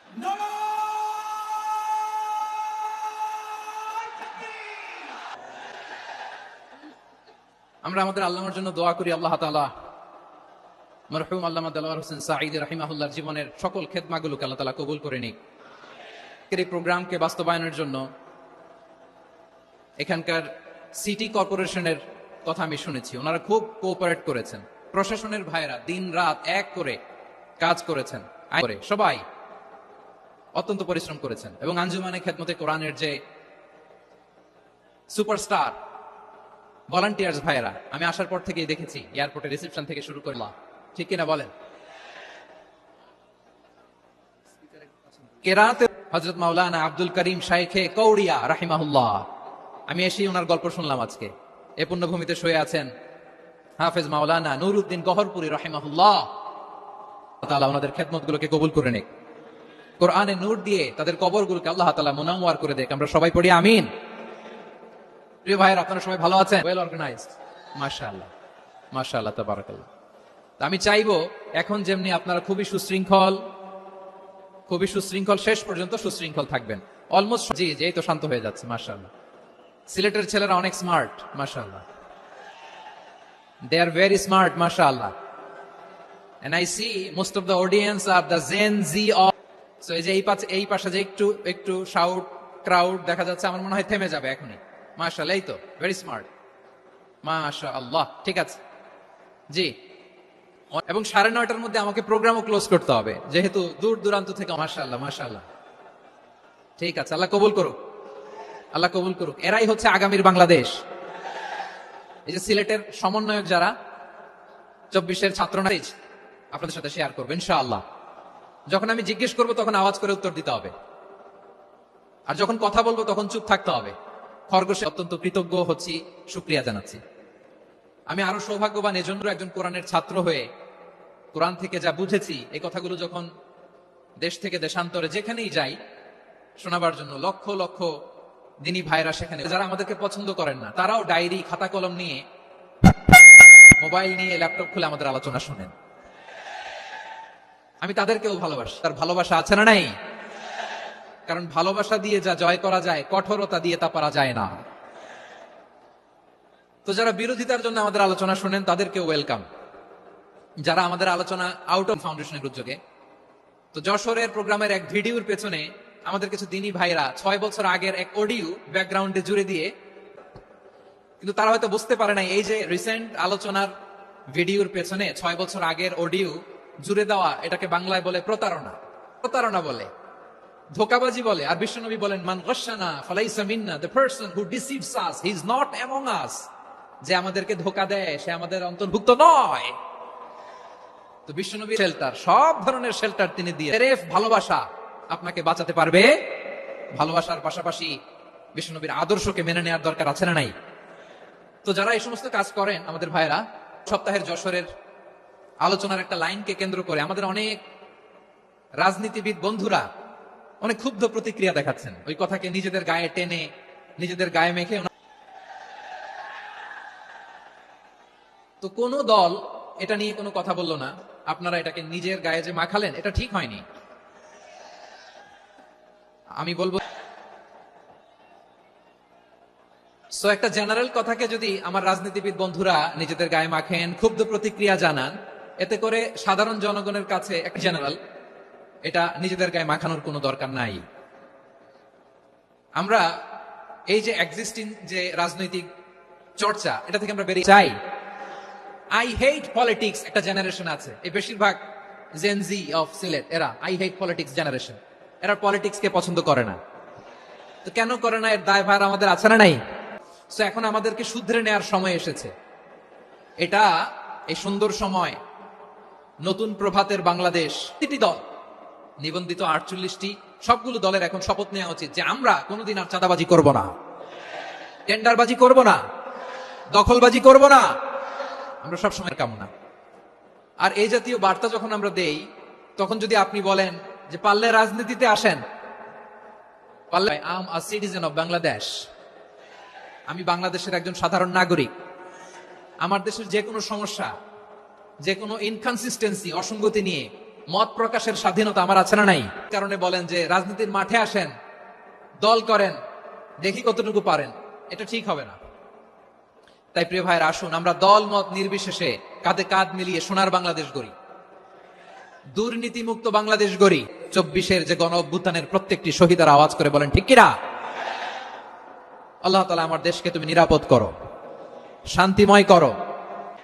আমরা আমাদের আল্লাহর জন্য দোয়া করি, আল্লাহ তাআলা মরহুম আল্লামা দেলোয়ার হোসেন সাঈদী রাহিমাহুল্লাহর জীবনের সকল খেদমাগুলোকে আল্লাহ তাআলা কবুল করে নিক। এই প্রোগ্রামকে বাস্তবায়নের জন্য এখানকার সিটি কর্পোরেশনের কথা আমি শুনেছি, ওনারা খুব কোঅপারেট করেছেন। প্রশাসনের ভাইরা দিন রাত এক করে কাজ করেছেন, সবাই অত্যন্ত পরিশ্রম করেছেন। এবং আঞ্জুমানে খেদমতে কোরআনের যে সুপারস্টার ভলান্টিয়ার্স ভাইরা, আমি আসার পর থেকেই দেখেছি এয়ারপোর্টে রিসেপশন থেকে শুরু করলাম, ঠিক কিনা বলেন? কেরাতে হযরত মাওলানা আব্দুল করিম শাইখে কৌড়িয়া রাহিমাহুল্লাহ, আমি এসেই ওনার গল্প শুনলাম আজকে। এ পুণ্যভূমিতে শুয়ে আছেন হাফেজ মাওলানা নুরউদ্দিন গহরপুরি রাহিমাহুল্লাহ, আল্লাহ তাআলা ওনাদের খেদমতগুলোকে কবুল করে নিক। কোরআনে নূর দিয়ে তাদের কবরগুলোকে আল্লাহ তাআলা মুনাওয়ার করে দেখ। আমরা সবাই পড়ি আমিন। প্রিয় ভাইয়েরা, আপনারা সবাই ভালো আছেন? ওয়েল অর্গানাইজড, মাশাআল্লাহ মাশাআল্লাহ, তাবারাকাল্লাহ। আমি চাইবো এখন যেমনি আপনারা খুবই সুশৃঙ্খল শেষ পর্যন্ত সুশৃঙ্খল থাকবেন। অলমোস্ট জি এই তো শান্ত হয়ে যাচ্ছে, মাশাআল্লাহ। সিলেটের ছেলেরা অনেক স্মার্ট, মাশাআল্লাহ। দে আর ভেরি স্মার্ট, মাশাআল্লাহ। And I see most of the audience are the Gen Z of, so এই পাশে যে একটু শাউট ক্রাউড দেখা যাচ্ছে, আমার মনে হয় থেমে যাবে এখনই। মাশাআল্লাহ, এই তো ভেরি স্মার্ট, মাশাআল্লাহ। ঠিক আছে জি, এবং 9:30টার মধ্যে আমাকে প্রোগ্রামও ক্লোজ করতে হবে, যেহেতু দূর দূরান্ত থেকে। মাশাআল্লাহ মাশাআল্লাহ, ঠিক আছে। আল্লাহ কবুল করুক, আল্লাহ কবুল করুক। এরাই হচ্ছে আগামীর বাংলাদেশ। এই যে সিলেটের সমন্বয়ক যারা 24-এর ছাত্ররা আপনাদের সাথে শেয়ার করবো ইনশাআল্লাহ। যখন আমি জিজ্ঞেস করবো তখন আওয়াজ করে উত্তর দিতে হবে, আর যখন কথা বলবো তখন চুপ থাকতে হবে। খরগোশে অত্যন্ত কৃতজ্ঞ হচ্ছি, শুকরিয়া জানাচ্ছি। আমি আরো সৌভাগ্যবান এজন্য, একজন কোরআনের ছাত্র হয়ে কোরআন থেকে যা বুঝেছি, এই কথাগুলো যখন দেশ থেকে দেশান্তরে যেখানেই যাই শোনাবার জন্য, লক্ষ লক্ষ দিনী ভাইরা সেখানে, যারা আমাদেরকে পছন্দ করেন না, তারাও ডায়েরি খাতা কলম নিয়ে, মোবাইল নিয়ে, ল্যাপটপ খুলে আমাদের আলোচনা শুনেন। আমি তাদেরকেও ভালোবাসি। তার ভালোবাসা আছে না নাই? কারণ ভালোবাসা দিয়ে যা জয় করা যায়, কঠোরতা দিয়ে তা পারা যায় না। তো যারা বিরোধিতার জন্য আমাদের আলোচনা শুনেন তাদেরকেও ওয়েলকাম। যারা আমাদের আলোচনা আউট অফ ফাউন্ডেশনের উদ্যোগে, তো যশোরের প্রোগ্রামের এক ভিডিওর পেছনে আমাদের কিছু দিনী ভাইরা 6 বছর আগের এক অডিও ব্যাকগ্রাউন্ডে জুড়ে দিয়ে, কিন্তু তারা হয়তো বুঝতে পারে না এই যে রিসেন্ট আলোচনার ভিডিওর পেছনে 6 বছর আগের অডিও জুড়ে দেওয়া, এটাকে বাংলায় বলে প্রতারণা। প্রতারণা বলে, ধোঁকাবাজি বলে। আর বিশ্বনবী বলেন, মান গাশশানা ফালাইসা মিন্না, the person who deceives us he is not among us. যে আমাদেরকে ধোঁকা দেয় সে আমাদের অন্তর্ভুক্ত নয়। তো বিশ্বনবী শেল্টার, সব ধরনের শেল্টার তিনি দিয়ে। ভালোবাসা আপনাকে বাঁচাতে পারবে। ভালোবাসার পাশাপাশি বিশ্বনবীর আদর্শকে মেনে নেওয়ার দরকার আছে না নাই? তো যারা এই সমস্ত কাজ করেন আমাদের ভাইয়েরা, সপ্তাহের যশোরের আলোচনার একটা লাইনকে কেন্দ্র করে আমাদের অনেক রাজনীতিবিদ বন্ধুরা অনেক ক্ষুব্ধ প্রতিক্রিয়া দেখাচ্ছেন। ওই কথাকে নিজেদের গায়ে টেনে, নিজেদের গায়ে মেখে। তো কোন দল এটা নিয়ে কোনো কথা বললো না, আপনারা এটাকে নিজের গায়ে যে মাখালেন, এটা ঠিক হয়নি। আমি বলবো, সো একটা জেনারেল কথাকে যদি আমার রাজনীতিবিদ বন্ধুরা নিজেদের গায়ে মাখেন, ক্ষুব্ধ প্রতিক্রিয়া জানান, এতে করে সাধারণ জনগণের কাছে একটা জেনারেল এটা নিজেদের গায়ে মাখানোর কোনো দরকার নাই। আমরা এই যে এক্সিস্টিং যে রাজনৈতিক চর্চা, এটা থেকে আমরা বেরিয়ে চাই। আই হেট পলিটিক্স একটা জেনারেশন আছে, এই বেশিরভাগ জেন জি অফ সিলেট, এরা আই হেট পলিটিক্স জেনারেশন। এরা পলিটিক্স কে পছন্দ করে না। তো কেন করে না, এর দায়ভার আমাদের আছে না নাই? সো এখন আমাদেরকে শুধরে নেওয়ার সময় এসেছে। এটা এই সুন্দর সময়, নতুন প্রভাতের বাংলাদেশ। প্রতিটি দল নিবন্ধিত 48টি, সবগুলো দলের এখন শপথ নেওয়া উচিত যে আমরা কোনোদিন আর চাঁদাবাজি করব না, টেন্ডারবাজি করব না, দখলবাজি করব না। আমরা সবসময় কামনা। আর এই জাতীয় বার্তা যখন আমরা দেই, তখন যদি আপনি বলেন যে পারলে রাজনীতিতে আসেন, পারলে I am a citizen of Bangladesh, আমি বাংলাদেশের একজন সাধারণ নাগরিক, আমার দেশের যে কোনো সমস্যা, যে কোনো ইনকনসিস্টেন্সি, অসঙ্গতি নিয়ে মত প্রকাশের স্বাধীনতা আমার আছে না নাই? কারণে বলেন যে রাজনীতির মাঠে আসেন, দল করেন, দেখি কতটুকু পারেন, এটা ঠিক হবে না। তাই প্রিয় ভাইয়ের, আসুন আমরা দল মত নির্বিশেষে কাঁধে কাঁধ মিলিয়ে সোনার বাংলাদেশ গড়ি, দুর্নীতি মুক্ত বাংলাদেশ গড়ি। 24-এর যে গণ অভ্যুত্থানের প্রত্যেকটি শহীদের আওয়াজ করে বলেন ঠিক কিনা? আল্লাহ তাআলা আমার দেশকে তুমি নিরাপদ করো, শান্তিময় করো।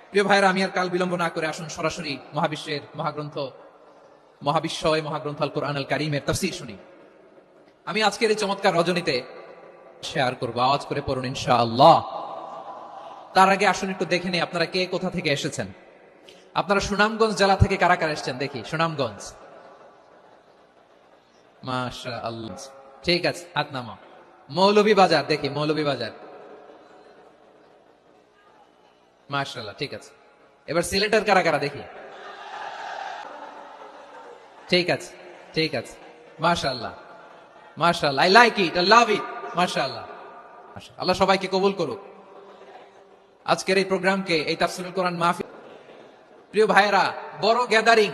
প্রিয় ভাইয়েরা, আমি আর কাল বিলম্ব না করে আসুন সরাসরি মহাবিশ্বের মহাগ্রন্থ, মহাবিশ্বয় মহাগ্রন্থ আল কোরআন আল কারীমের তাফসীর শুনি। আমি আজকের এই চমৎকার রজনীতে শেয়ার করবো, আওয়াজ করে পড়ুন ইনশাআল্লাহ। তার আগে আসুন একটু দেখে নিই আপনারা কে কোথা থেকে এসেছেন। আপনারা সুনামগঞ্জ জেলা থেকে কারা কারা এসেছেন দেখি? সুনামগঞ্জ, মাশাআল্লাহ, ঠিক আছে, হাত নামাও। মৌলভীবাজার দেখি, মৌলভীবাজার, মাশাআল্লাহ, ঠিক আছে। এবার সিলেটের কারা কারা দেখি? ঠিক আছে, ঠিক আছে, মাশাআল্লাহ, মাশাআল্লাহ, I like it, I love it, মাশাআল্লাহ। আল্লাহ সবাইকে কবুল করুক আজকের এই প্রোগ্রামকে, এই তাফসীরুল কোরআন মাহফিল। প্রিয় ভাইয়েরা, বড় গ্যাদারিং,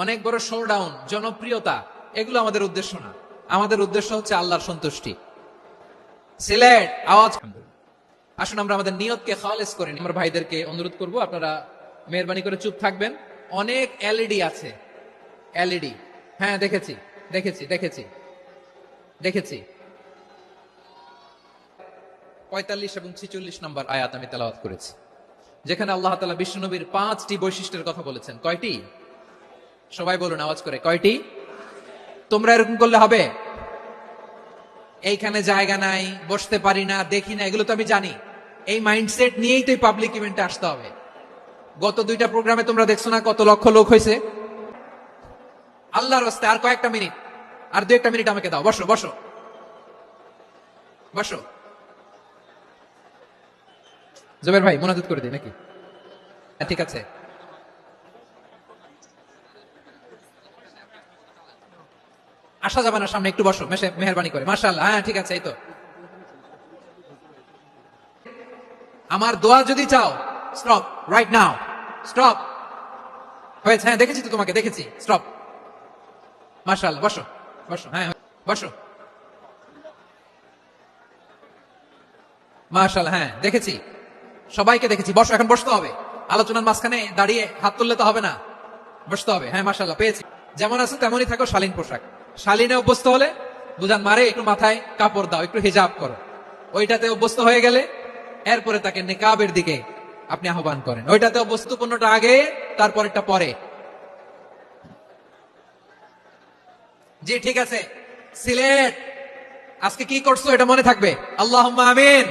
অনেক বড় শোডাউন, জনপ্রিয়তা, এগুলো আমাদের উদ্দেশ্য না। আমাদের উদ্দেশ্য হচ্ছে আল্লাহর সন্তুষ্টি। সিলেট, আওয়াজ। আসুন আমরা আমাদের নিয়তকে খালেস করে নিই। আমার ভাইদেরকে অনুরোধ করব, আপনারা মেহরবানি করে চুপ থাকবেন। অনেক এলইডি আছে, এলইডি, হ্যাঁ দেখেছি দেখেছি দেখেছি দেখেছি। 45 এবং 46 নম্বর আয়াত আমি তেলাওয়াত করেছি, যেখানে আল্লাহ তাআলা বিশ্বনবীর 5টি বৈশিষ্ট্যের কথা বলেছেন। কয়টি? সবাই বলুন আওয়াজ করে, কয়টি? তোমরা এরকম করলে হবে? এইখানে জায়গা নাই, বসতে পারি না, দেখি না, এগুলো তো আমি জানি। এই মাইন্ডসেট নিয়েই তো পাবলিক ইভেন্টে আসতে হবে। গত 2টা প্রোগ্রামে তোমরা দেখছো না কত লক্ষ লোক হয়েছে? আল্লাহর রাস্তায় আর কয়েকটা মিনিট, আর 2-1 মিনিট আমাকে দাও। বসো বসো বসো। জবের ভাই মোনাজাত করে দিই নাকি? হ্যাঁ, ঠিক আছে। আসা যাবে না সামনে, একটু বসো মেহরবানি করে। মাশাআল্লাহ, হ্যাঁ ঠিক আছে। এই তো আমার দোয়া যদি চাও, স্টপ রাইট নাও, স্টপ। হয়েছে, হ্যাঁ দেখেছি তো তোমাকে, দেখেছি, স্টপ। মাশাআল্লাহ, বসো বসো, হ্যাঁ বসো। মাশাআল্লাহ, হ্যাঁ দেখেছি, সবাইকে দেখেছি। বসো, এখন বসতে হবে। আলোচনার মাঝখানে দাঁড়িয়ে হাত তুললে তো হবে না, বসতে হবে। হ্যাঁ মাশাআল্লাহ, পেয়েছি। যেমন আছো তেমনই থাকো, শালীন পোশাক। শালীনে অভ্যস্ত হলে বুঝান মারে একটু মাথায় কাপড় দাও, একটু হিজাব করো। ওইটাতে অভ্যস্ত হয়ে গেলে এরপরে তাকে নিকাবের দিকে আপনি আহ্বান করেন। ওইটাতে অভ্যস্তপূর্ণটা আগে, তারপরেরটা পরে। জি ঠিক আছে। সিলেট আজকে কি করছো এটা মনে থাকবে। আল্লাহুম্মা আমিন।